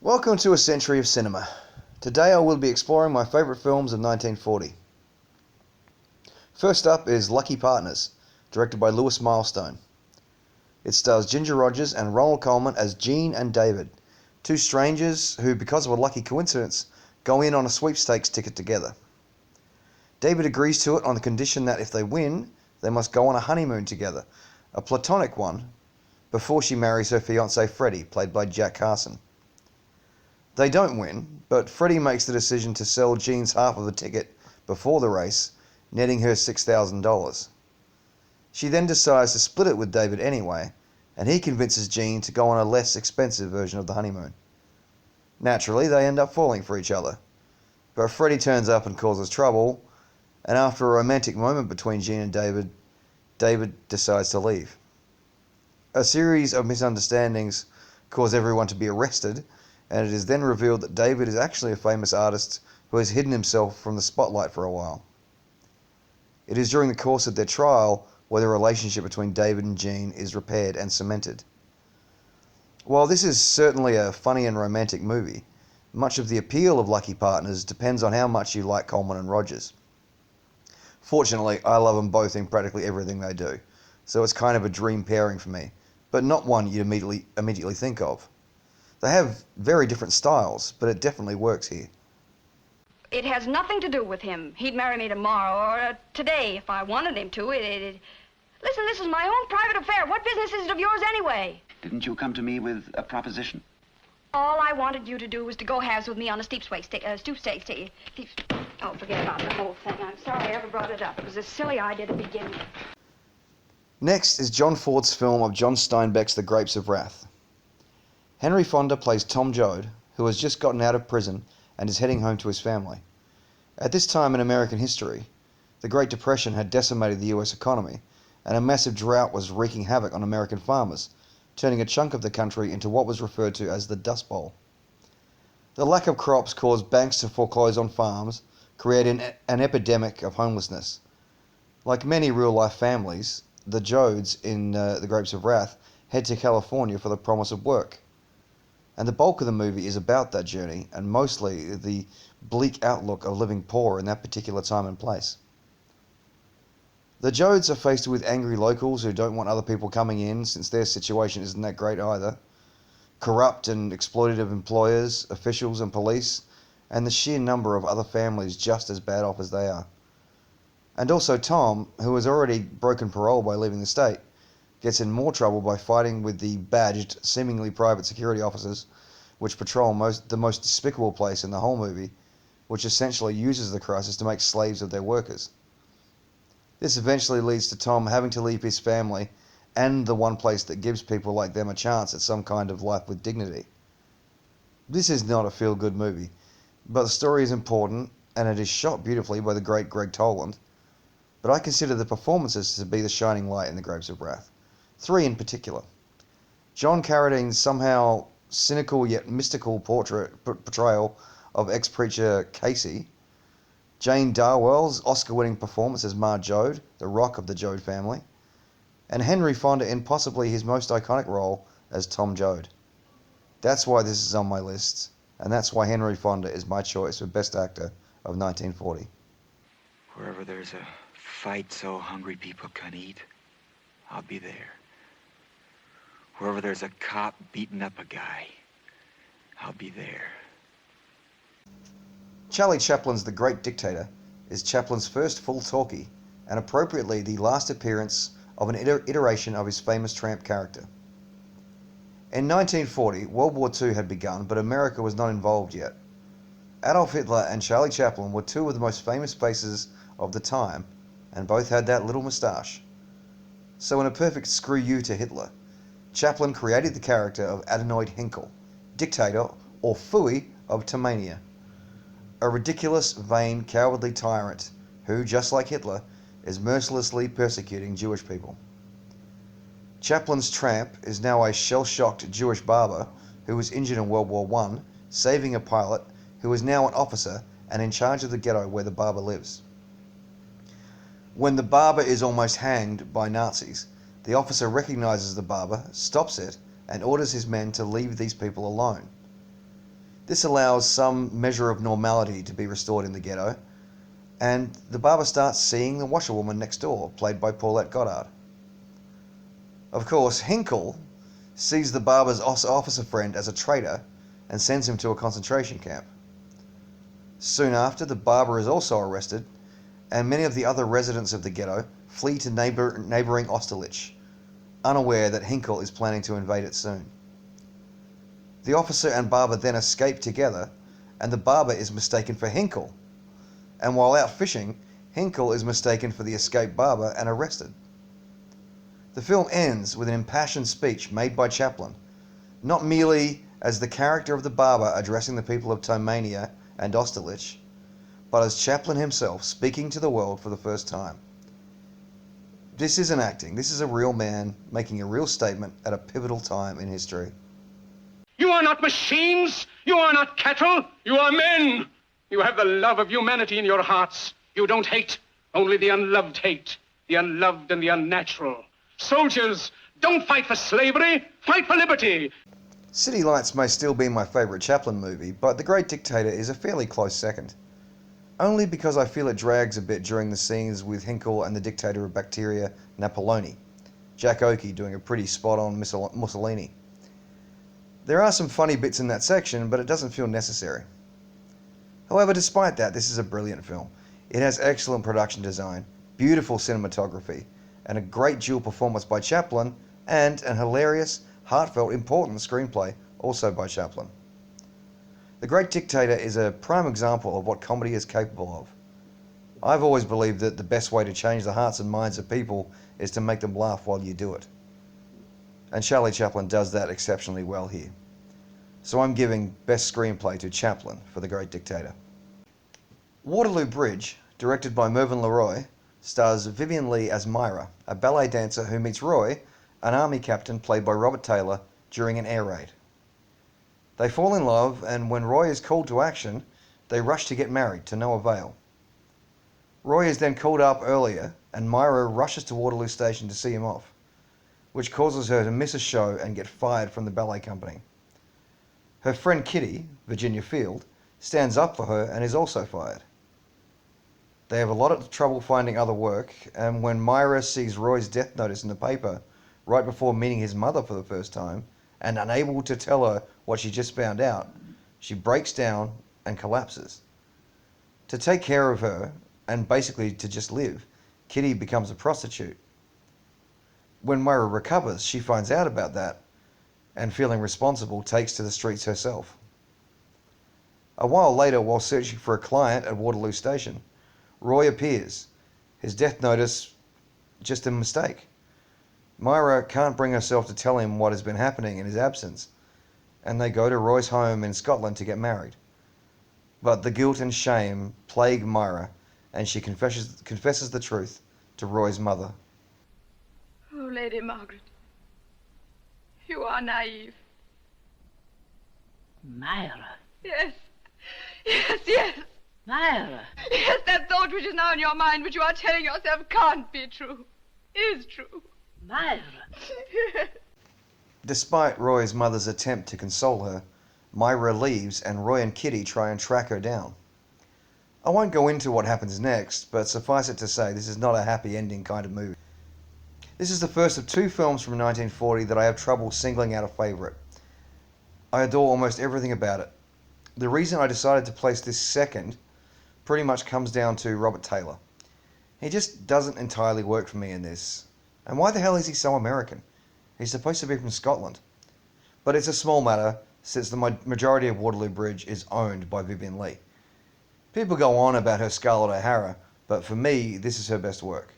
Welcome to a century of cinema. Today I will be exploring my favourite films of 1940. First up is Lucky Partners, directed by Lewis Milestone. It stars Ginger Rogers and Ronald Colman as Gene and David, two strangers who, because of a lucky coincidence, go in on a sweepstakes ticket together. David agrees to it on the condition that if they win, they must go on a honeymoon together, a platonic one, before she marries her fiancé Freddie, played by Jack Carson. They don't win, but Freddie makes the decision to sell Jean's half of the ticket before the race, netting her $6,000. She then decides to split it with David anyway, and he convinces Jean to go on a less expensive version of the honeymoon. Naturally, they end up falling for each other, but Freddie turns up and causes trouble, and after a romantic moment between Jean and David, David decides to leave. A series of misunderstandings cause everyone to be arrested, and it is then revealed that David is actually a famous artist who has hidden himself from the spotlight for a while. It is during the course of their trial where the relationship between David and Jean is repaired and cemented. While this is certainly a funny and romantic movie, much of the appeal of Lucky Partners depends on how much you like Colman and Rogers. Fortunately, I love them both in practically everything they do, so it's kind of a dream pairing for me, but not one you'd immediately think of. They have very different styles, but it definitely works here. It has nothing to do with him. He'd marry me tomorrow or today if I wanted him to. Listen, this is my own private affair. What business is it of yours anyway? Didn't you come to me with a proposition? All I wanted you to do was to go halves with me on a stoop stake. Oh, forget about the whole thing. I'm sorry I ever brought it up. It was a silly idea to begin with. Next is John Ford's film of John Steinbeck's The Grapes of Wrath. Henry Fonda plays Tom Joad, who has just gotten out of prison and is heading home to his family. At this time in American history, the Great Depression had decimated the US economy, and a massive drought was wreaking havoc on American farmers, turning a chunk of the country into what was referred to as the Dust Bowl. The lack of crops caused banks to foreclose on farms, creating an epidemic of homelessness. Like many real-life families, the Joads in The Grapes of Wrath head to California for the promise of work. And the bulk of the movie is about that journey, and mostly the bleak outlook of living poor in that particular time and place. The Joads are faced with angry locals who don't want other people coming in since their situation isn't that great either, corrupt and exploitative employers, officials and police, and the sheer number of other families just as bad off as they are. And also Tom, who has already broken parole by leaving the state, gets in more trouble by fighting with the badged, seemingly private security officers which patrol the most despicable place in the whole movie, which essentially uses the crisis to make slaves of their workers. This eventually leads to Tom having to leave his family and the one place that gives people like them a chance at some kind of life with dignity. This is not a feel-good movie, but the story is important and it is shot beautifully by the great Greg Toland, but I consider the performances to be the shining light in The Grapes of Wrath. 3 in particular. John Carradine's somehow cynical yet mystical portrayal of ex-preacher Casey, Jane Darwell's Oscar-winning performance as Ma Joad, the rock of the Joad family, and Henry Fonda in possibly his most iconic role as Tom Joad. That's why this is on my list, and that's why Henry Fonda is my choice for Best Actor of 1940. Wherever there's a fight so hungry people can eat, I'll be there. Wherever there's a cop beating up a guy, I'll be there. Charlie Chaplin's The Great Dictator is Chaplin's first full talkie, and appropriately the last appearance of an iteration of his famous tramp character. In 1940, World War II had begun, but America was not involved yet. Adolf Hitler and Charlie Chaplin were two of the most famous faces of the time, and both had that little moustache. So in a perfect screw you to Hitler, Chaplin created the character of Adenoid Hinkle, dictator or Phooey of Tamania, a ridiculous, vain, cowardly tyrant who, just like Hitler, is mercilessly persecuting Jewish people. Chaplin's tramp is now a shell-shocked Jewish barber who was injured in World War I, saving a pilot who is now an officer and in charge of the ghetto where the barber lives. When the barber is almost hanged by Nazis, the officer recognizes the barber, stops it, and orders his men to leave these people alone. This allows some measure of normality to be restored in the ghetto, and the barber starts seeing the washerwoman next door, played by Paulette Goddard. Of course, Hinkle sees the barber's officer friend as a traitor and sends him to a concentration camp. Soon after, the barber is also arrested, and many of the other residents of the ghetto flee to neighbouring Austerlitz, unaware that Hinkle is planning to invade it soon. The officer and barber then escape together, and the barber is mistaken for Hinkle. And while out fishing, Hinkle is mistaken for the escaped barber and arrested. The film ends with an impassioned speech made by Chaplin, not merely as the character of the barber addressing the people of Tomania and Austerlitz, but as Chaplin himself speaking to the world for the first time. This isn't acting, this is a real man making a real statement at a pivotal time in history. You are not machines. You are not cattle. You are men. You have the love of humanity in your hearts. You don't hate. Only the unloved hate. The unloved and the unnatural. Soldiers, don't fight for slavery. Fight for liberty. City Lights may still be my favourite Chaplin movie, but The Great Dictator is a fairly close second. Only because I feel it drags a bit during the scenes with Hinkle and the dictator of Bacteria, Napoleone. Jack Oakey doing a pretty spot-on Mussolini. There are some funny bits in that section, but it doesn't feel necessary. However, despite that, this is a brilliant film. It has excellent production design, beautiful cinematography, and a great dual performance by Chaplin, and an hilarious, heartfelt, important screenplay, also by Chaplin. The Great Dictator is a prime example of what comedy is capable of. I've always believed that the best way to change the hearts and minds of people is to make them laugh while you do it. And Charlie Chaplin does that exceptionally well here. So I'm giving Best Screenplay to Chaplin for The Great Dictator. Waterloo Bridge, directed by Mervyn LeRoy, stars Vivien Leigh as Myra, a ballet dancer who meets Roy, an army captain played by Robert Taylor, during an air raid. They fall in love, and when Roy is called to action, they rush to get married, to no avail. Roy is then called up earlier, and Myra rushes to Waterloo Station to see him off, which causes her to miss a show and get fired from the ballet company. Her friend Kitty, Virginia Field, stands up for her and is also fired. They have a lot of trouble finding other work, and when Myra sees Roy's death notice in the paper right before meeting his mother for the first time, and unable to tell her what she just found out, she breaks down and collapses. To take care of her, and basically to just live, Kitty becomes a prostitute. When Myra recovers, she finds out about that, and feeling responsible, takes to the streets herself. A while later, while searching for a client at Waterloo Station, Roy appears, his death notice just a mistake. Myra can't bring herself to tell him what has been happening in his absence, and they go to Roy's home in Scotland to get married. But the guilt and shame plague Myra, and she confesses the truth to Roy's mother. Oh, Lady Margaret, you are naive. Myra. Yes. Yes, yes. Myra. Yes, that thought which is now in your mind, which you are telling yourself can't be true, is true. Myra. Despite Roy's mother's attempt to console her, Myra leaves and Roy and Kitty try and track her down. I won't go into what happens next, but suffice it to say this is not a happy ending kind of movie. This is the first of two films from 1940 that I have trouble singling out a favourite. I adore almost everything about it. The reason I decided to place this second pretty much comes down to Robert Taylor. He just doesn't entirely work for me in this. And why the hell is he so American? He's supposed to be from Scotland. But it's a small matter, since the majority of Waterloo Bridge is owned by Vivien Leigh. People go on about her Scarlett O'Hara, but for me, this is her best work.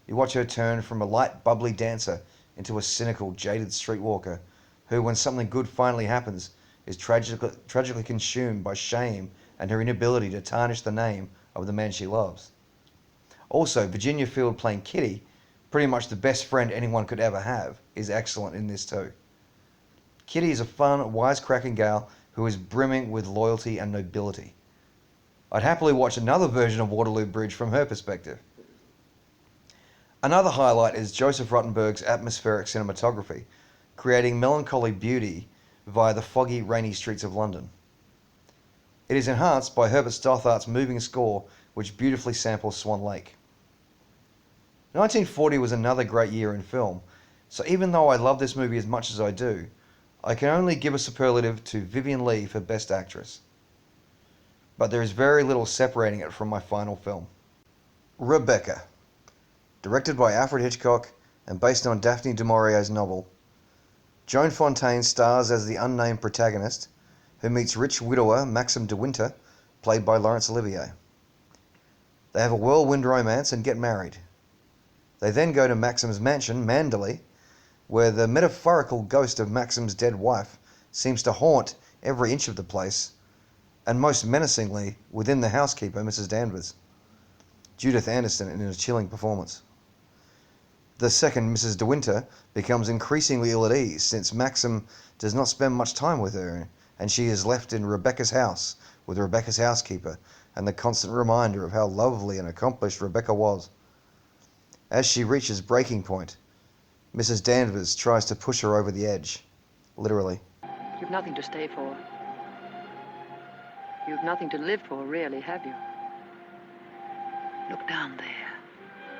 You watch her turn from a light, bubbly dancer into a cynical, jaded streetwalker who, when something good finally happens, is tragically consumed by shame and her inability to tarnish the name of the man she loves. Also, Virginia Field playing Kitty, pretty much the best friend anyone could ever have, is excellent in this too. Kitty is a fun, wisecracking gal who is brimming with loyalty and nobility. I'd happily watch another version of Waterloo Bridge from her perspective. Another highlight is Joseph Rottenberg's atmospheric cinematography, creating melancholy beauty via the foggy, rainy streets of London. It is enhanced by Herbert Stothart's moving score, which beautifully samples Swan Lake. 1940 was another great year in film, so even though I love this movie as much as I do, I can only give a superlative to Vivien Leigh for Best Actress. But there is very little separating it from my final film. Rebecca. Directed by Alfred Hitchcock and based on Daphne du Maurier's novel. Joan Fontaine stars as the unnamed protagonist, who meets rich widower Maxim de Winter, played by Laurence Olivier. They have a whirlwind romance and get married. They then go to Maxim's mansion, Manderley, where the metaphorical ghost of Maxim's dead wife seems to haunt every inch of the place, and most menacingly within the housekeeper, Mrs. Danvers, Judith Anderson, in a chilling performance. The second, Mrs. De Winter, becomes increasingly ill at ease since Maxim does not spend much time with her, and she is left in Rebecca's house with Rebecca's housekeeper and the constant reminder of how lovely and accomplished Rebecca was. As she reaches breaking point, Mrs. Danvers tries to push her over the edge, literally. You've nothing to stay for. You've nothing to live for, really, have you? Look down there.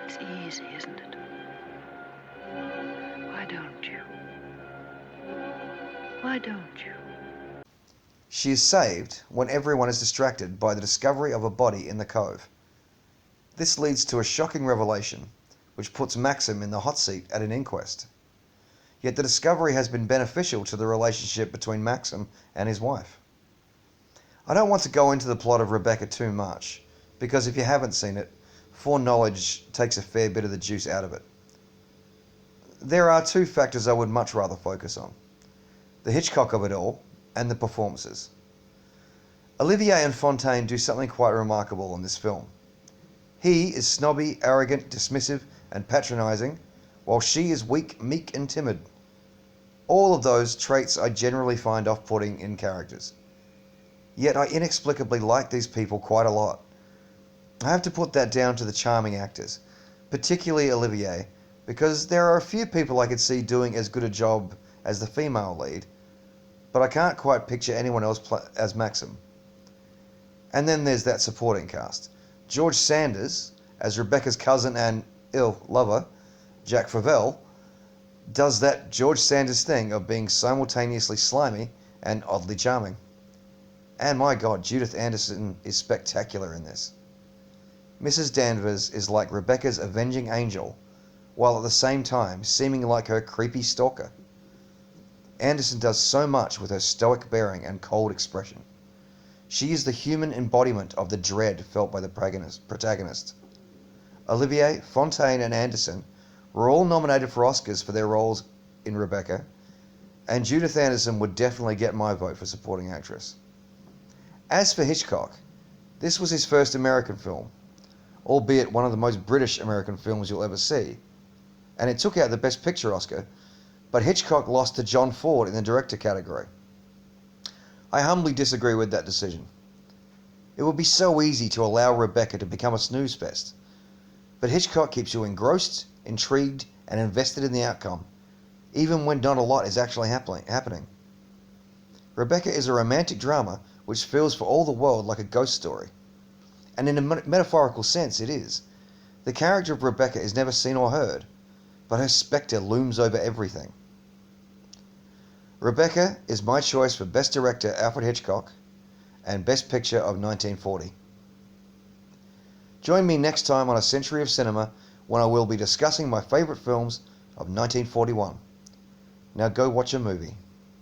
It's easy, isn't it? Why don't you? Why don't you? She is saved when everyone is distracted by the discovery of a body in the cove. This leads to a shocking revelation, which puts Maxim in the hot seat at an inquest. Yet the discovery has been beneficial to the relationship between Maxim and his wife. I don't want to go into the plot of Rebecca too much, because if you haven't seen it, foreknowledge takes a fair bit of the juice out of it. There are two factors I would much rather focus on: the Hitchcock of it all and the performances. Olivier and Fontaine do something quite remarkable in this film. He is snobby, arrogant, dismissive, and patronizing, while she is weak, meek, and timid. All of those traits I generally find off-putting in characters. Yet I inexplicably like these people quite a lot. I have to put that down to the charming actors, particularly Olivier, because there are a few people I could see doing as good a job as the female lead, but I can't quite picture anyone else as Maxim. And then there's that supporting cast. George Sanders, as Rebecca's cousin and ill lover, Jack Favell, does that George Sanders thing of being simultaneously slimy and oddly charming. And my God, Judith Anderson is spectacular in this. Mrs. Danvers is like Rebecca's avenging angel, while at the same time seeming like her creepy stalker. Anderson does so much with her stoic bearing and cold expression. She is the human embodiment of the dread felt by the protagonist. Olivier, Fontaine, and Anderson were all nominated for Oscars for their roles in Rebecca, and Judith Anderson would definitely get my vote for supporting actress. As for Hitchcock, this was his first American film, albeit one of the most British American films you'll ever see, and it took out the Best Picture Oscar, but Hitchcock lost to John Ford in the director category. I humbly disagree with that decision. It would be so easy to allow Rebecca to become a snooze fest, but Hitchcock keeps you engrossed, intrigued, and invested in the outcome, even when not a lot is actually happening. Rebecca is a romantic drama which feels for all the world like a ghost story. And in a metaphorical sense, it is. The character of Rebecca is never seen or heard, but her spectre looms over everything. Rebecca is my choice for Best Director Alfred Hitchcock and Best Picture of 1940. Join me next time on A Century of Cinema when I will be discussing my favourite films of 1941. Now go watch a movie.